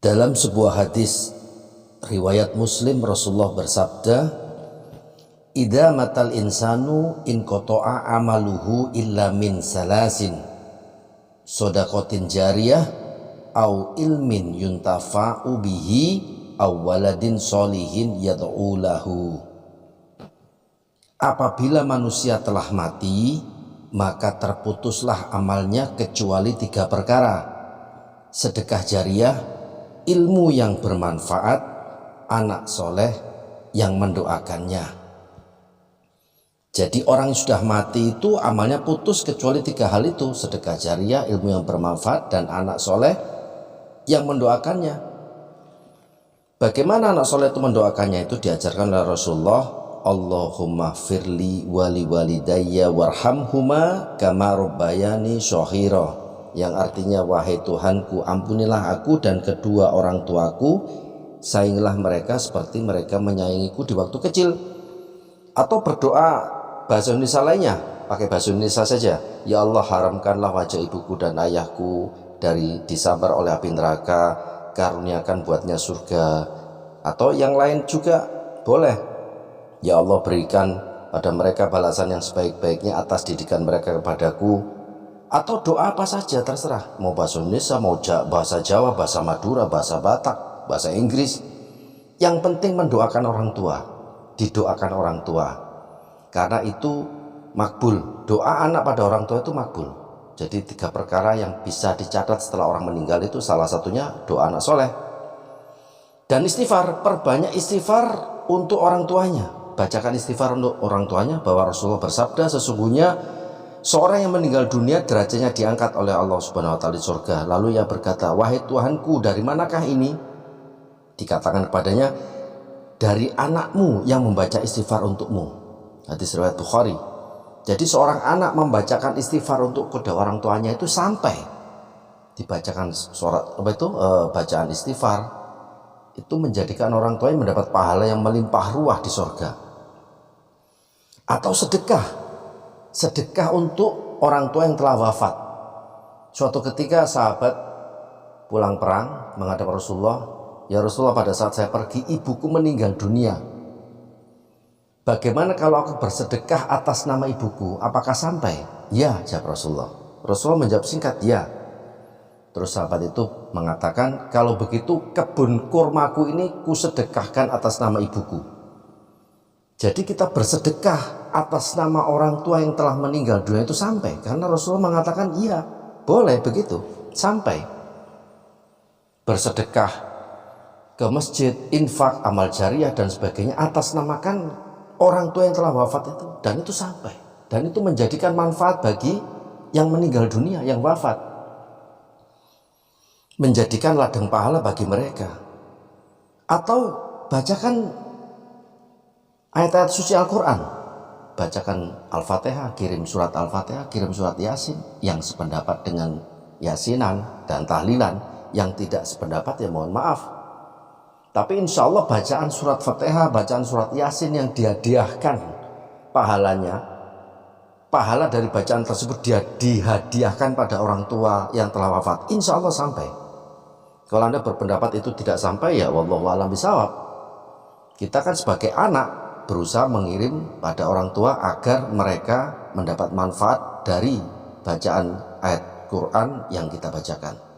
Dalam sebuah hadis riwayat Muslim, Rasulullah bersabda, "Idza matal insanu in qata'a amaluhu illa min salasin, shadaqatin jariyah au ilmin yuntafa'u bihi au waladin sholihin yad'u lahu." Apabila manusia telah mati, maka terputuslah amalnya kecuali 3 perkara: sedekah jariyah, ilmu yang bermanfaat, anak soleh yang mendoakannya. Jadi orang yang sudah mati itu amalnya putus kecuali 3 hal itu: sedekah jariyah, ilmu yang bermanfaat, dan anak soleh yang mendoakannya. Bagaimana anak soleh itu mendoakannya? Itu diajarkan oleh Rasulullah, Allahumma firli wali walidayya warhamhuma kama rabbayani shaghira, yang artinya, wahai Tuhanku, ampunilah aku dan kedua orang tuaku, sayangilah mereka seperti mereka menyayangiku di waktu kecil. Atau berdoa bahasa Indonesia lainnya, pakai bahasa Indonesia saja, ya Allah, haramkanlah wajah ibuku dan ayahku dari disambar oleh api neraka, karuniakan buatnya surga. Atau yang lain juga boleh, ya Allah, berikan pada mereka balasan yang sebaik-baiknya atas didikan mereka kepadaku. Atau doa apa saja, terserah, mau bahasa Indonesia, mau bahasa Jawa, bahasa Madura, bahasa Batak, bahasa Inggris. Yang penting mendoakan orang tua, didoakan orang tua, karena itu makbul. Doa anak pada orang tua itu makbul. Jadi 3 perkara yang bisa dicatat setelah orang meninggal itu salah satunya doa anak soleh. Dan istighfar, perbanyak istighfar untuk orang tuanya. Bacakan istighfar untuk orang tuanya, bahwa Rasulullah bersabda, sesungguhnya seorang yang meninggal dunia derajatnya diangkat oleh Allah Subhanahu wa taala di surga. Lalu ia berkata, wahai Tuhanku, dari manakah ini? Dikatakan kepadanya, dari anakmu yang membaca istighfar untukmu. Hadis riwayat Bukhari. Jadi seorang anak membacakan istighfar untuk kedua orang tuanya itu sampai dibacakan surat bacaan istighfar, itu menjadikan orang tuanya mendapat pahala yang melimpah ruah di surga. Atau sedekah untuk orang tua yang telah wafat. Suatu ketika sahabat pulang perang menghadap Rasulullah, ya Rasulullah, pada saat saya pergi ibuku meninggal dunia. Bagaimana kalau aku bersedekah atas nama ibuku? Apakah sampai? Ya, jawab Rasulullah. Rasulullah menjawab singkat, ya. Terus sahabat itu mengatakan, kalau begitu kebun kurmaku ini kusedekahkan atas nama ibuku. Jadi kita bersedekah atas nama orang tua yang telah meninggal dunia itu sampai, karena Rasulullah mengatakan iya, boleh begitu, sampai. Bersedekah ke masjid, infak, amal jariah dan sebagainya atas namakan orang tua yang telah wafat itu, dan itu sampai, dan itu menjadikan manfaat bagi yang meninggal dunia, yang wafat, menjadikan ladang pahala bagi mereka. Atau bacakan ayat-ayat suci Al-Quran, bacakan Al-Fatihah, kirim surat Al-Fatihah, kirim surat Yasin, yang sependapat dengan Yasinan dan tahlilan. Yang tidak sependapat ya mohon maaf. Tapi insya Allah bacaan surat Fatihah, bacaan surat Yasin yang dihadiahkan pahalanya, pahala dari bacaan tersebut dia dihadiahkan pada orang tua yang telah wafat, insya Allah sampai. Kalau Anda berpendapat itu tidak sampai, ya wallahu a'lam bishawab. Kita kan sebagai anak berusaha mengirim pada orang tua agar mereka mendapat manfaat dari bacaan ayat Quran yang kita bacakan.